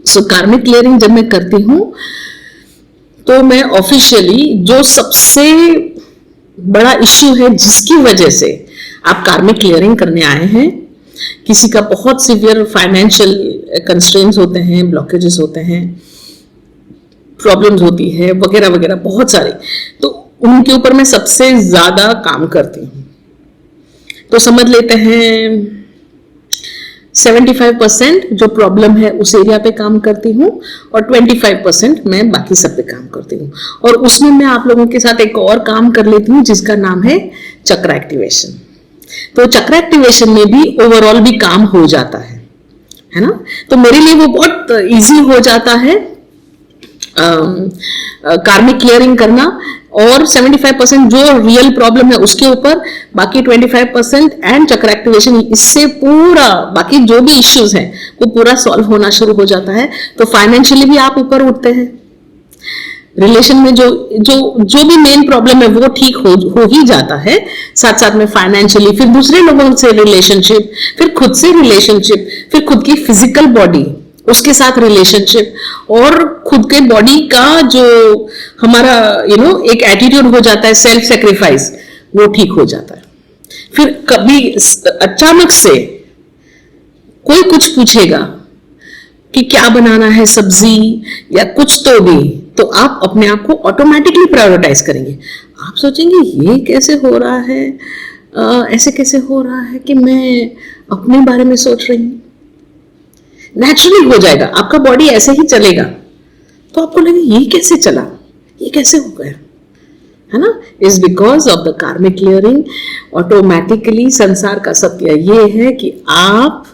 सो कार्मिक क्लियरिंग जब मैं करती हूँ तो मैं ऑफिशियली जो सबसे बड़ा इश्यू है जिसकी वजह से आप कार्मिक क्लियरिंग करने आए हैं, किसी का बहुत सीवियर फाइनेंशियल कंस्ट्रेंट्स होते हैं, ब्लॉकेजेस होते हैं, प्रॉब्लम्स होती है वगैरह वगैरह बहुत सारी, तो उनके ऊपर मैं सबसे ज्यादा काम करती हूँ। तो समझ लेते हैं 75% जो प्रॉब्लम है उस एरिया पे काम करती हूँ और 25% मैं बाकी सब पे काम करती हूँ। और उसमें मैं आप लोगों के साथ एक और काम कर लेती हूँ जिसका नाम है चक्र एक्टिवेशन। तो चक्र एक्टिवेशन में भी ओवरऑल भी काम हो जाता है ना। तो मेरे लिए वो बहुत इजी हो जाता है कार्मिक क्लियरिंग करना, और 75% जो रियल प्रॉब्लम है उसके ऊपर, बाकी 25% एंड चक्र एक्टिवेशन, इससे पूरा बाकी जो भी इश्यूज हैं वो पूरा सॉल्व होना शुरू हो जाता है। तो फाइनेंशियली भी आप ऊपर उठते हैं, रिलेशन में जो जो जो भी मेन प्रॉब्लम है वो ठीक हो ही जाता है, साथ साथ में फाइनेंशियली, फिर दूसरे लोगों से रिलेशनशिप, फिर खुद से रिलेशनशिप, फिर खुद की फिजिकल बॉडी उसके साथ रिलेशनशिप, और खुद के बॉडी का जो हमारा एक एटीट्यूड हो जाता है सेल्फ सेक्रीफाइस, वो ठीक हो जाता है। फिर कभी अचानक से कोई कुछ पूछेगा कि क्या बनाना है, सब्जी या कुछ तो आप अपने आप को ऑटोमेटिकली प्रायोरिटाइज करेंगे। आप सोचेंगे ये कैसे हो रहा है, ऐसे कैसे हो रहा है कि मैं अपने बारे में सोच रही हूँ। नेचुरली हो जाएगा, आपका बॉडी ऐसे ही चलेगा, तो आपको लगे ये कैसे चला, ये कैसे हो गया, है ना। इज बिकॉज ऑफ द कार्मिक क्लियरिंग। ऑटोमेटिकली संसार का सत्य ये है कि आप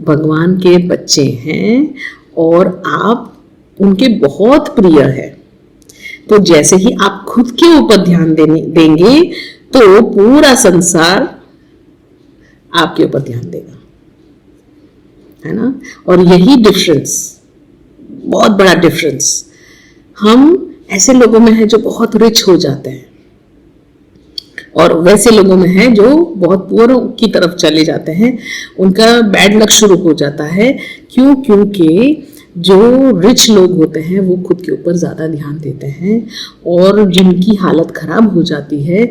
भगवान के बच्चे हैं और आप उनके बहुत प्रिय है। तो जैसे ही आप खुद के ऊपर ध्यान देंगे तो पूरा संसार आपके ऊपर ध्यान देगा, है ना। और यही डिफरेंस, बहुत बड़ा डिफरेंस हम ऐसे लोगों में है जो बहुत रिच हो जाते हैं और वैसे लोगों में है जो बहुत पुअर की तरफ चले जाते हैं। उनका बैड लक शुरू हो जाता है। क्योंकि जो रिच लोग होते हैं वो खुद के ऊपर ज्यादा ध्यान देते हैं, और जिनकी हालत खराब हो जाती है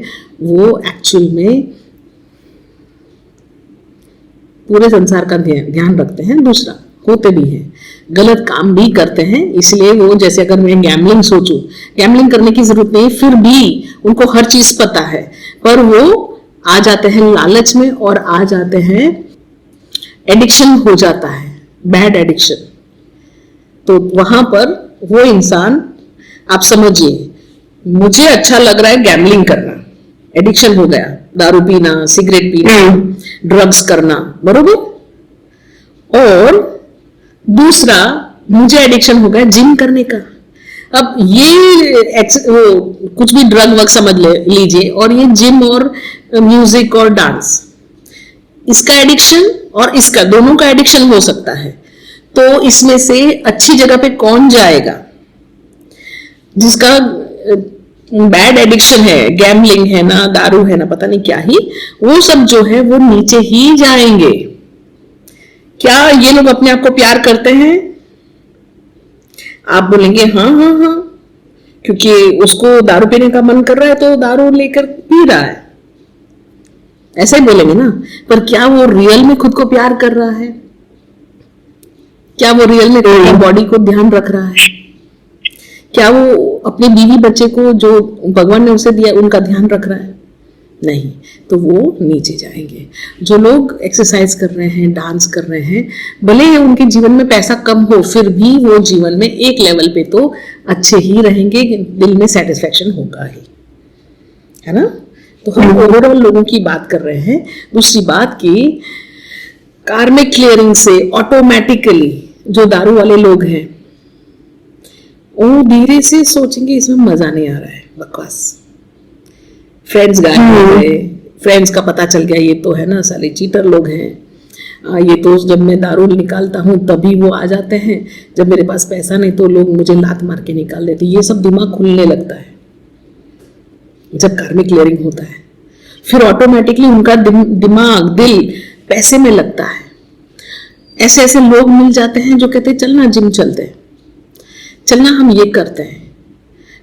वो एक्चुअल में पूरे संसार का ध्यान रखते हैं। दूसरा, होते भी हैं, गलत काम भी करते हैं। इसलिए वो, जैसे अगर मैं गैम्बलिंग सोचूं, गैम्बलिंग करने की जरूरत नहीं, फिर भी उनको हर चीज पता है, पर वो आ जाते हैं लालच में और आ जाते हैं, एडिक्शन हो जाता है, बैड एडिक्शन। तो वहां पर वो इंसान, आप समझिए, मुझे अच्छा लग रहा है गैम्बलिंग करना, एडिक्शन हो गया, दारू पीना, सिगरेट पीना, ड्रग्स करना, बरोबर। और दूसरा, मुझे एडिक्शन हो गया जिम करने का। अब ये कुछ भी ड्रग वर्ग समझ लीजिए, और ये जिम और म्यूजिक और डांस, इसका एडिक्शन और इसका, दोनों का एडिक्शन हो सकता है। तो इसमें से अच्छी जगह पे कौन जाएगा? जिसका बैड एडिक्शन है, गैम्बलिंग है ना, दारू है ना, पता नहीं क्या ही, वो सब जो है वो नीचे ही जाएंगे। क्या ये लोग अपने आप को प्यार करते हैं? आप बोलेंगे हाँ हाँ हाँ, क्योंकि उसको दारू पीने का मन कर रहा है तो दारू लेकर पी रहा है, ऐसा ही बोलेंगे ना। पर क्या वो रियल में खुद को प्यार कर रहा है? क्या वो रियल में अपनी बॉडी को ध्यान रख रहा है? क्या वो अपने बीवी बच्चे को जो भगवान ने उसे दिया उनका ध्यान रख रहा है? नहीं। तो वो नीचे जाएंगे। जो लोग एक्सरसाइज कर रहे हैं, डांस कर रहे हैं, भले ही उनके जीवन में पैसा कम हो, फिर भी वो जीवन में एक लेवल पे तो अच्छे ही रहेंगे, दिल में सेटिस्फेक्शन होगा ही, है ना। तो हम ओवरऑल लोगों की बात कर रहे हैं। दूसरी बात की, कार्मिक क्लियरिंग से ऑटोमेटिकली जो दारू वाले लोग हैं वो धीरे से सोचेंगे इसमें मजा नहीं आ रहा है, बकवास, फ्रेंड्स गायब हो गए, फ्रेंड्स का पता चल गया ये तो है ना सारे चीटर लोग हैं, ये तो जब मैं दारू निकालता हूँ तभी वो आ जाते हैं, जब मेरे पास पैसा नहीं तो लोग मुझे लात मार के निकाल देते। ये सब दिमाग खुलने लगता है जब कार्मिक क्लियरिंग होता है। फिर ऑटोमेटिकली उनका दिमाग, दिल पैसे में लगता है। ऐसे ऐसे लोग मिल जाते हैं जो कहते हैं चलना जिम चलते हैं, चलना हम ये करते हैं।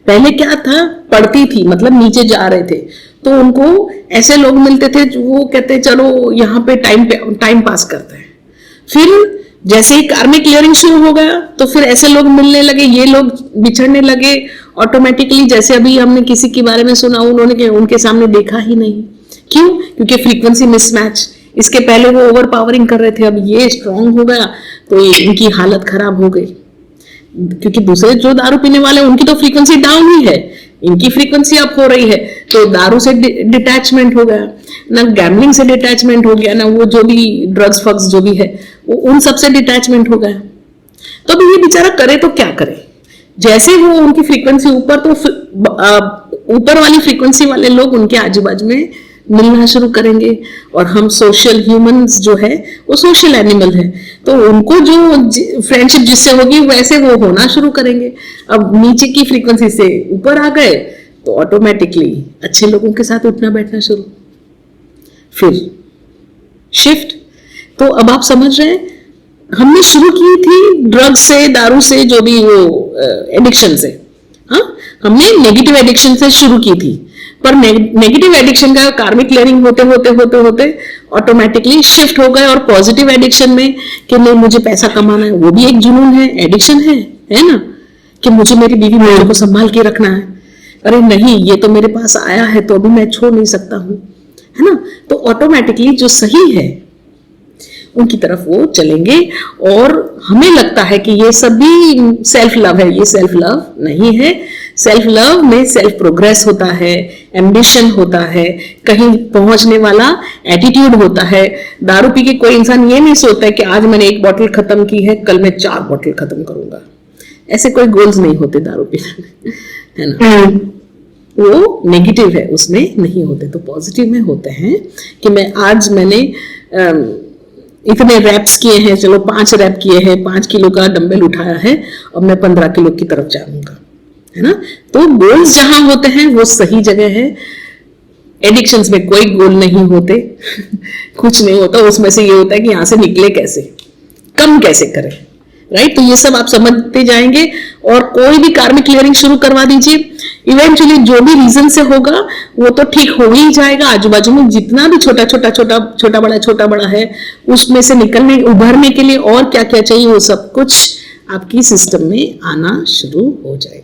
पहले क्या था, पढ़ती थी मतलब नीचे जा रहे थे तो उनको ऐसे लोग मिलते थे जो वो कहते चलो यहाँ पे टाइम पास करते हैं। फिर जैसे ही कार्मिक क्लियरिंग शुरू हो गया तो फिर ऐसे लोग मिलने लगे, ये लोग बिछड़ने लगे ऑटोमेटिकली। जैसे अभी हमने किसी के बारे में सुना, उन्होंने उनके सामने देखा ही नहीं, क्यों? क्योंकि फ्रीक्वेंसी मिसमैच। इसके पहले वो ओवर पावरिंग कर रहे थे, अब ये स्ट्रांग हो गया तो इनकी हालत खराब हो गई। क्योंकि दूसरे जो दारू पीने वाले उनकी तो फ्रीक्वेंसी डाउन ही है, इनकी फ्रीक्वेंसी अप हो रही है, तो दारू से डिटैचमेंट हो गया ना, गैम्बलिंग से डिटैचमेंट हो गया ना, वो जो भी ड्रग्स फग्स जो भी है वो उन सब से डिटैचमेंट हो गया। तो अब ये बेचारा करे तो क्या करे? जैसे वो उनकी फ्रीक्वेंसी ऊपर, तो ऊपर वाली फ्रीक्वेंसी वाले लोग उनके आजू बाजू में मिलना शुरू करेंगे। और हम सोशल ह्यूमंस जो है वो सोशल एनिमल है, तो उनको जो फ्रेंडशिप जिससे होगी वैसे वो होना शुरू करेंगे। अब नीचे की फ्रीक्वेंसी से ऊपर आ गए तो ऑटोमेटिकली अच्छे लोगों के साथ उठना बैठना शुरू, फिर शिफ्ट। तो अब आप समझ रहे हैं, हमने शुरू की थी ड्रग्स से, दारू से, जो भी वो एडिक्शन से, हाँ हमने नेगेटिव एडिक्शन से शुरू की थी, पर नेगेटिव एडिक्शन का कार्मिक क्लियरिंग होते होते होते होते ऑटोमेटिकली शिफ्ट हो गए और पॉजिटिव एडिक्शन में कि नहीं मुझे पैसा कमाना है, वो भी एक जुनून है, एडिक्शन है ना, कि मुझे मेरी बीवी बच्चों को संभाल के रखना है, अरे नहीं ये तो मेरे पास आया है तो अभी मैं छोड़ नहीं सकता हूं, है ना। तो ऑटोमेटिकली जो सही है उनकी तरफ वो चलेंगे। और हमें लगता है कि ये सभी सेल्फ लव है, ये सेल्फ लव नहीं है। सेल्फ लव में सेल्फ प्रोग्रेस होता है, एम्बिशन होता है, कहीं पहुंचने वाला एटीट्यूड होता है। दारू पी के कोई इंसान ये नहीं सोचता है कि आज मैंने 1 बॉटल खत्म की है, कल मैं 4 बॉटल खत्म करूंगा। ऐसे कोई गोल्स नहीं होते दारू पीने में, है ना। वो नेगेटिव है, उसमें नहीं होते। तो पॉजिटिव में होते हैं कि मैंने इतने रैप्स किए हैं, चलो 5 रैप किए हैं, 5 किलो का डंबल उठाया है और मैं 15 किलो की तरफ जाऊंगा, है ना। तो गोल्स जहां होते हैं वो सही जगह है। एडिक्शंस में कोई गोल नहीं होते कुछ नहीं होता, उसमें से ये होता है कि यहां से निकले कैसे, कम कैसे करें, राइट। तो ये सब आप समझते जाएंगे और कोई भी कार्मिक क्लियरिंग शुरू करवा दीजिए, इवेंचुअली जो भी रीजन से होगा वो तो ठीक हो ही जाएगा। आजू बाजू में जितना भी छोटा बड़ा है उसमें से निकलने, उभरने के लिए और क्या क्या चाहिए वो सब कुछ आपकी सिस्टम में आना शुरू हो जाएगा।